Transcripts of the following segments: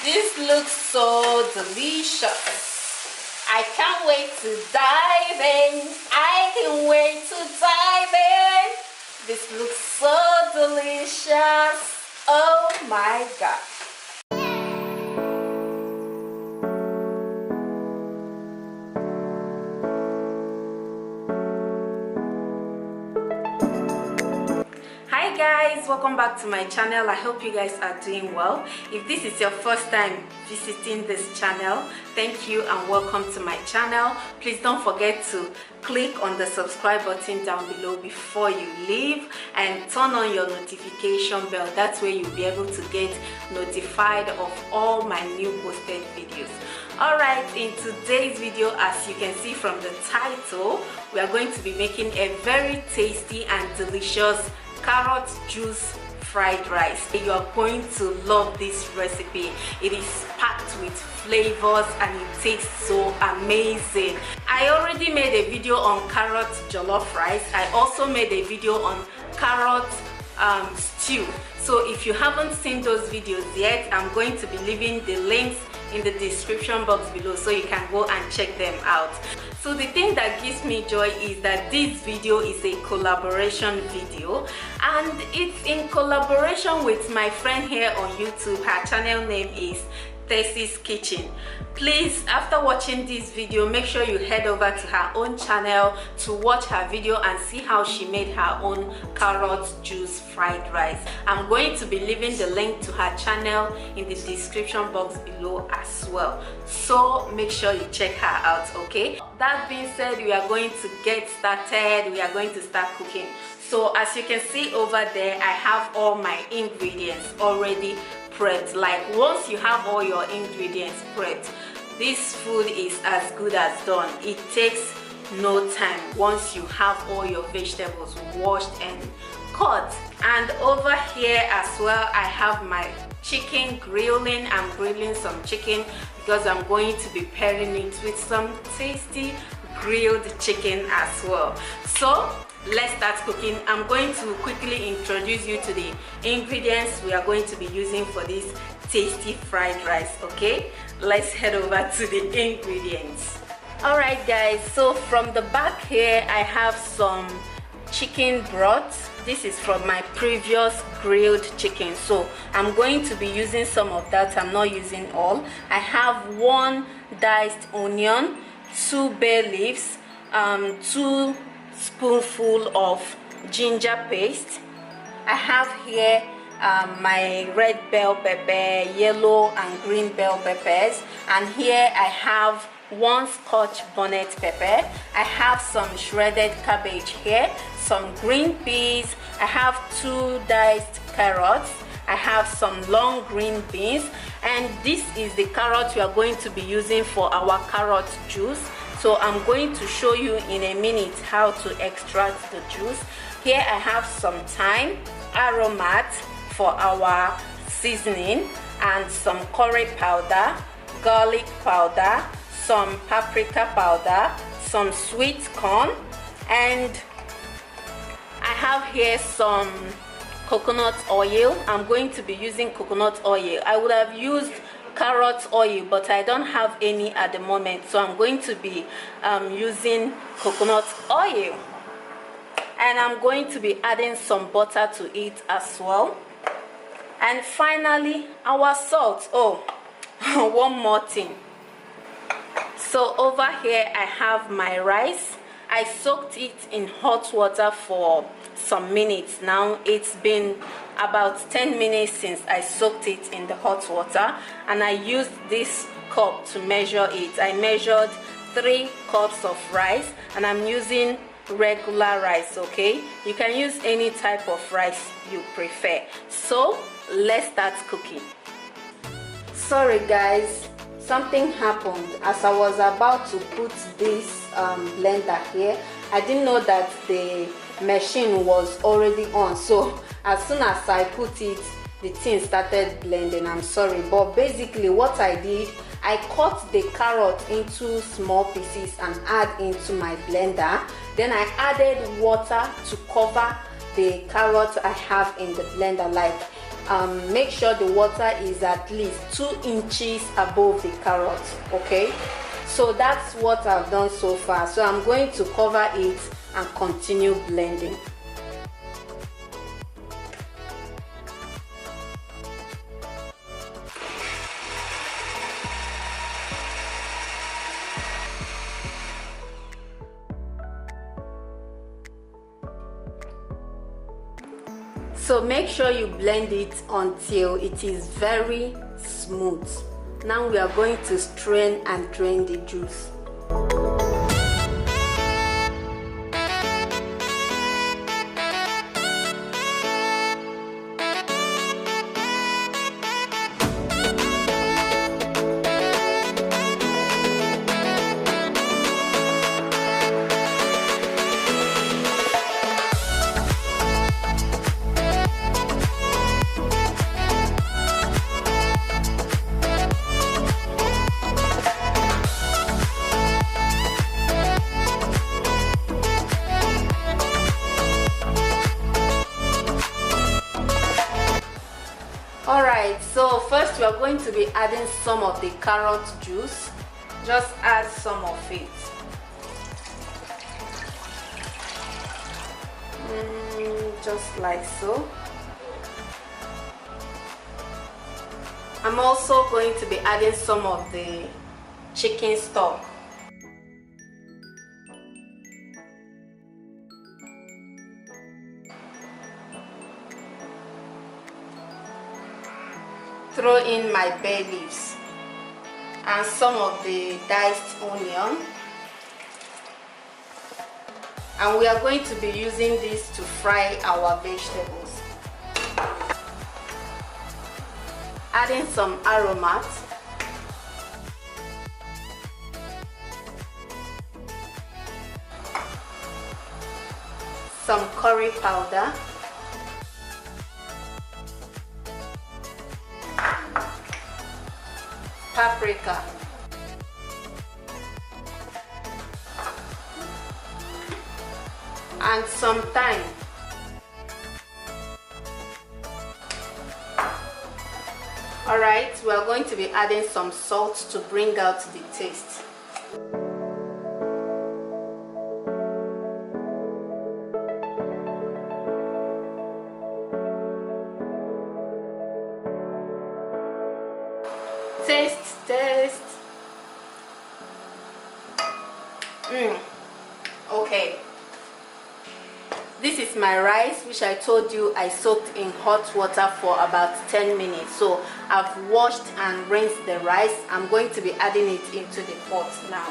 This looks so delicious. I can't wait to dive in. I can wait to dive in. This looks so delicious. Oh my God. Hi guys, welcome back to my channel. I hope you guys are doing well. If this is your first time visiting this channel, thank you and welcome to my channel. Please don't forget to click on the subscribe button down below before you leave and turn on your notification bell. That's where you'll be able to get notified of all my new posted videos. Alright, in today's video, as you can see from the title, we are going to be making a very tasty and delicious carrot juice fried rice. You are going to love this recipe. It is packed with flavors and it tastes so amazing. I already made a video on carrot jollof rice. I also made a video on carrot stew. So if you haven't seen those videos yet, I'm going to be leaving the links in the description box below so you can go and check them out. So the thing that gives me joy is that this video is a collaboration video, and it's in collaboration with my friend here on YouTube. Her channel name is Tessie's Kitchen. Please, after watching this video, make sure you head over to her own channel to watch her video and see how she made her own carrot juice fried rice. I'm going to be leaving the link to her channel in the description box below as well, so make sure you check her out. Okay, that being said, we are going to get started. We are going to start cooking. So as you can see over there, I have all my ingredients already prepped. Like, once you have all your ingredients prepped, this food is as good as done. It takes no time once you have all your vegetables washed and cut. And over here as well, I have my chicken grilling. I'm grilling some chicken because I'm going to be pairing it with some tasty grilled chicken as well. So let's start cooking. I'm going to quickly introduce you to the ingredients we are going to be using for this tasty fried rice. Okay, let's head over to the ingredients. Alright guys, so from the back here I have some chicken broth. This is from my previous grilled chicken, so I'm going to be using some of that. I'm not using all. I have 1 diced onion, 2 bay leaves, 2 spoonful of ginger paste. I have here my red bell pepper, yellow and green bell peppers, and here I have 1 Scotch bonnet pepper. I have some shredded cabbage here, some green peas. I have 2 diced carrots. I have some long green beans, and this is the carrot we are going to be using for our carrot juice. So I'm going to show you in a minute how to extract the juice. Here I have some thyme, aromat for our seasoning, and some curry powder, garlic powder, some paprika powder, some sweet corn, and I have here some coconut oil. I'm going to be using coconut oil. I would have used carrot oil, but I don't have any at the moment, so I'm going to be using coconut oil, and I'm going to be adding some butter to it as well. And finally, our salt. Oh, one more thing. So over here I have my rice. I soaked it in hot water for some minutes now. It's been about 10 minutes since I soaked it in the hot water, and I used this cup to measure it. I measured 3 cups of rice, and I'm using regular rice. Okay, you can use any type of rice you prefer. So let's start cooking. Sorry guys, something happened as I was about to put this blender here. I didn't know that the machine was already on, so as soon as I put it, the thing started blending. I'm sorry, but basically what I did, I cut the carrot into small pieces and add into my blender. Then I added water to cover the carrot I have in the blender. Like make sure the water is at least 2 inches above the carrot. Okay, so that's what I've done so far. So I'm going to cover it and continue blending. So make sure you blend it until it is very smooth. Now we are going to strain and drain the juice. Alright, so first we are going to be adding some of the carrot juice. Just add some of it. Just like so. I'm also going to be adding some of the chicken stock. Throw in my bay leaves and some of the diced onion, and we are going to be using this to fry our vegetables. Adding some aromat, some curry powder, paprika, and some thyme. Alright, we are going to be adding some salt to bring out the taste. Taste. Okay, this is my rice, which I told you I soaked in hot water for about 10 minutes. So I've washed and rinsed the rice. I'm going to be adding it into the pot now.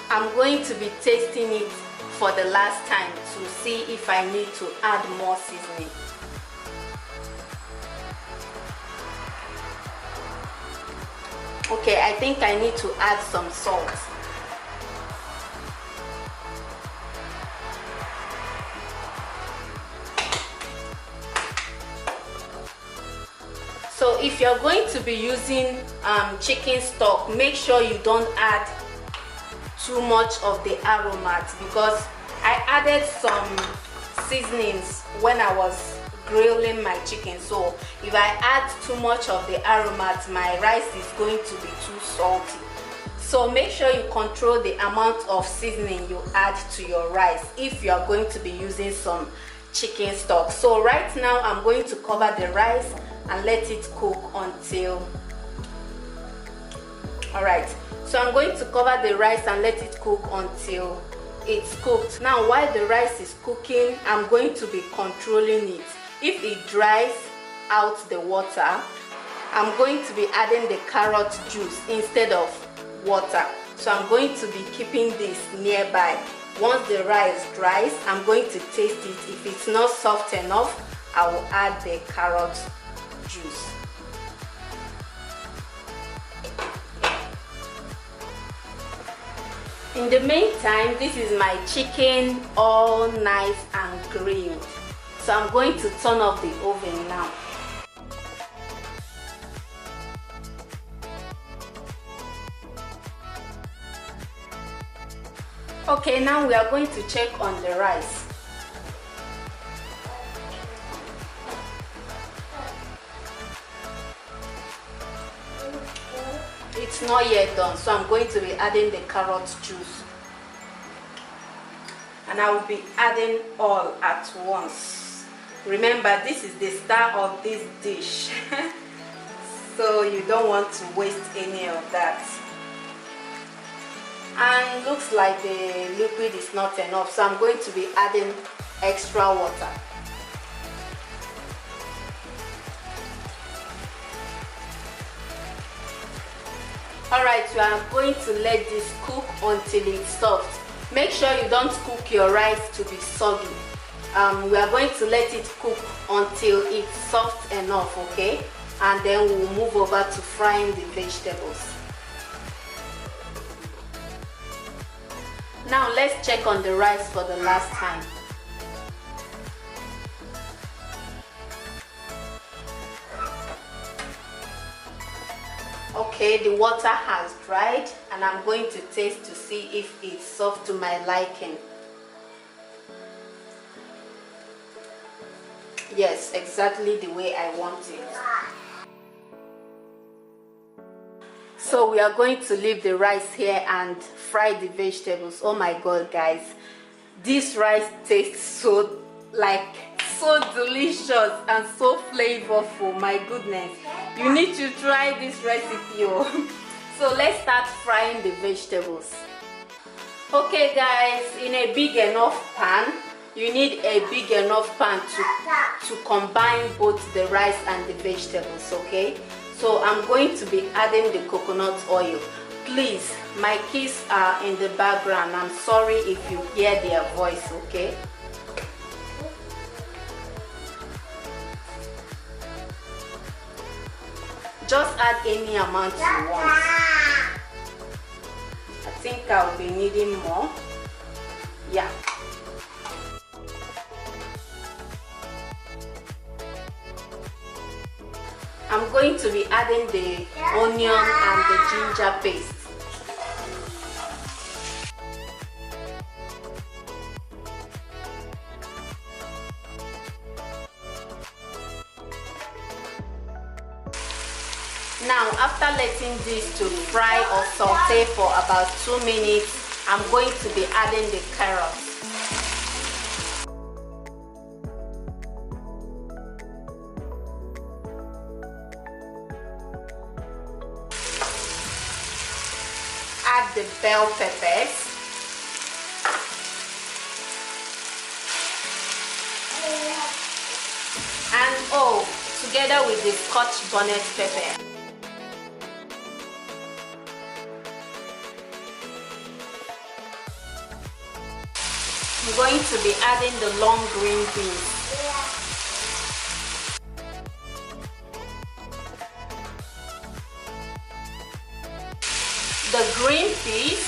I'm going to be tasting it for the last time to see if I need to add more seasoning. Okay, I think I need to add some salt. So if you're going to be using chicken stock, make sure you don't add too much of the aromat, because I added some seasonings when I was grilling my chicken. So if I add too much of the aromat, my rice is going to be too salty. So make sure you control the amount of seasoning you add to your rice if you are going to be using some chicken stock. So right now I'm going to cover the rice and let it cook until... Alright, so I'm going to cover the rice and let it cook until it's cooked. Now while the rice is cooking, I'm going to be controlling it. If it dries out the water, I'm going to be adding the carrot juice instead of water. So I'm going to be keeping this nearby. Once the rice dries, I'm going to taste it. If it's not soft enough, I will add the carrot juice. In the meantime, this is my chicken all nice and grilled. So I'm going to turn off the oven now. Okay, now we are going to check on the rice. It's not yet done, so I'm going to be adding the carrot juice. And I will be adding all at once. Remember, this is the star of this dish. So you don't want to waste any of that. And looks like the liquid is not enough, so I'm going to be adding extra water. Alright, we are going to let this cook until it's soft. Make sure you don't cook your rice to be soggy. We are going to let it cook until it's soft enough, okay? And then we'll move over to frying the vegetables. Now let's check on the rice for the last time. Okay, the water has dried and I'm going to taste to see if it's soft to my liking. Yes, exactly the way I want it. So we are going to leave the rice here and fry the vegetables. Oh my god, guys, this rice tastes so delicious and so flavorful. My goodness, you need to try this recipe. So let's start frying the vegetables. Okay guys, in a big enough pan, you need a big enough pan to combine both the rice and the vegetables, okay? So I'm going to be adding the coconut oil. Please, my kids are in the background. I'm sorry if you hear their voice, okay? Just add any amount you want. I think I'll be needing more. Yeah. I'm going to be adding the onion and the ginger paste. Now, after letting this to fry or saute for about 2 minutes, I'm going to be adding the carrots. Add the bell peppers. And together with the Scotch bonnet pepper. I'm going to be adding the long green beans. The green peas.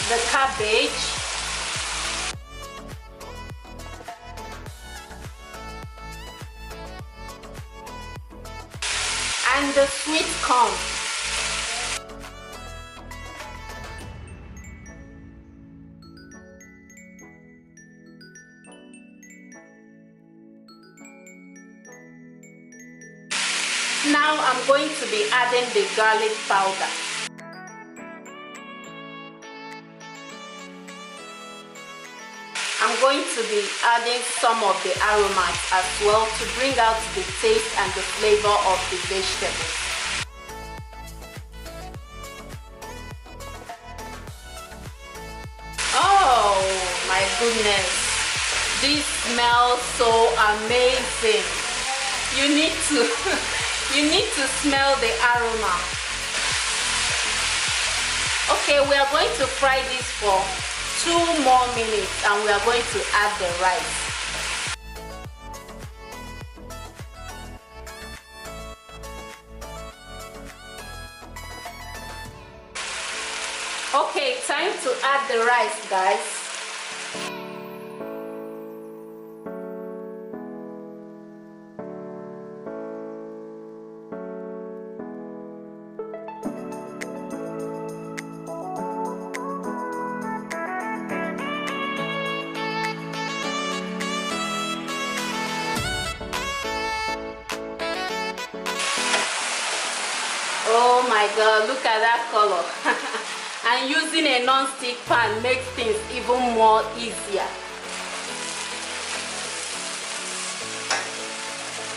The cabbage. And the sweet corn. Now I'm going to be adding the garlic powder. I'm going to be adding some of the aromats as well to bring out the taste and the flavor of the vegetables. Oh my goodness, this smells so amazing. You need to smell the aroma. Okay, we are going to fry this for 2 more minutes and we are going to add the rice. Okay, time to add the rice, guys. Oh my god, look at that color. And using a non-stick pan makes things even more easier.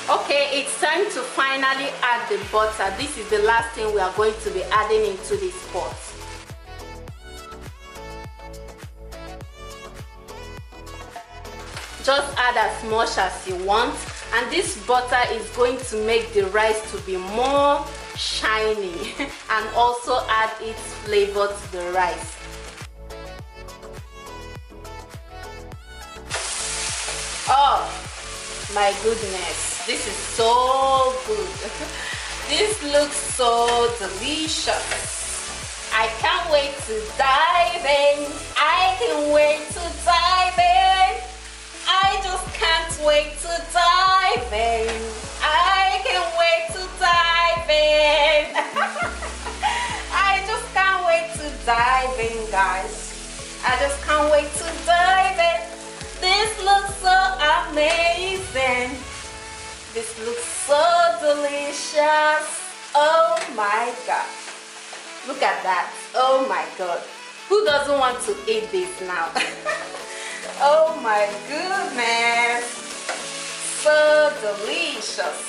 Okay, it's time to finally add the butter. This is the last thing we are going to be adding into this pot. Just add as much as you want, and this butter is going to make the rice to be more shiny and also add its flavor to the rice. Oh my goodness, this is so good. This looks so delicious. I can't wait to dive in. I can wait to dive in. I just can't wait to dive in. I can wait to dive in. I just can't wait to dive in, guys. I just can't wait to dive in. This looks so amazing. This looks so delicious. Oh my god. Look at that. Oh my god. Who doesn't want to eat this now? Oh my goodness, so delicious.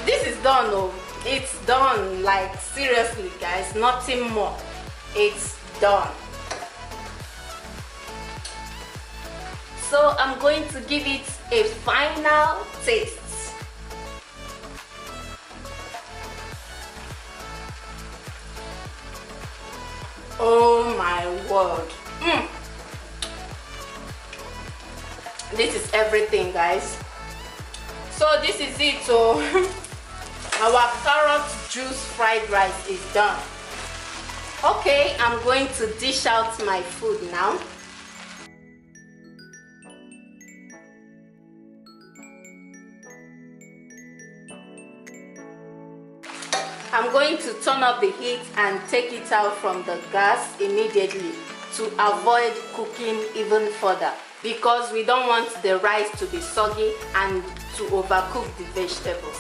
This is done. Oh, it's done. Like seriously guys, nothing more. It's done. So I'm going to give it a final taste. Oh my word. This is everything, guys. So this is it. So our carrot juice fried rice is done. Okay, I'm going to dish out my food now. I'm going to turn up the heat and take it out from the gas immediately to avoid cooking even further, because we don't want the rice to be soggy and to overcook the vegetables.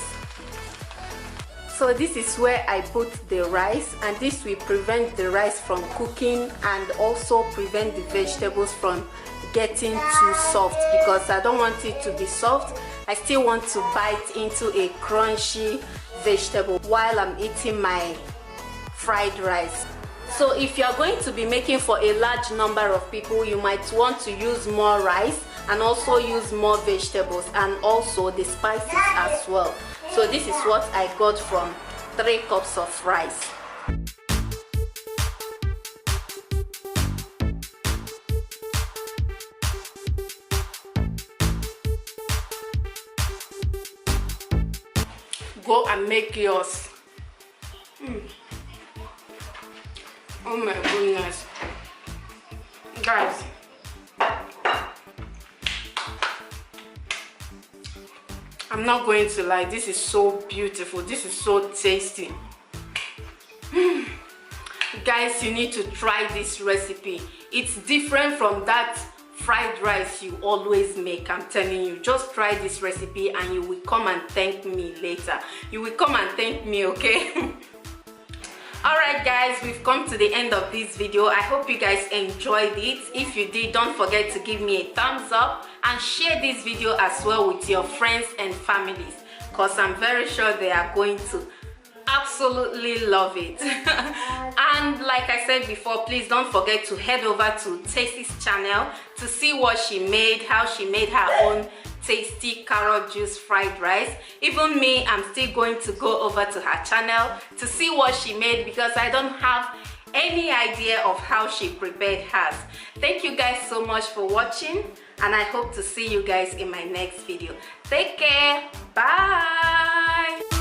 So this is where I put the rice, and this will prevent the rice from cooking and also prevent the vegetables from getting too soft, because I don't want it to be soft. I still want to bite into a crunchy vegetable while I'm eating my fried rice. So if you're going to be making for a large number of people, you might want to use more rice and also use more vegetables and also the spices as well. So this is what I got from 3 cups of rice. Go and make yours. Oh my goodness, guys, I'm not going to lie, this is so beautiful, this is so tasty. Guys, you need to try this recipe. It's different from that fried rice you always make. I'm telling you, just try this recipe and you will come and thank me later. You will come and thank me, okay? Alright guys, we've come to the end of this video. I hope you guys enjoyed it. If you did, don't forget to give me a thumbs up and share this video as well with your friends and families, because I'm very sure they are going to absolutely love it. And like I said before, please don't forget to head over to Tasty's channel to see what she made, how she made her own tasty carrot juice fried rice. Even me, I'm still going to go over to her channel to see what she made, because I don't have any idea of how she prepared hers. Thank you guys so much for watching, and I hope to see you guys in my next video. Take care. Bye.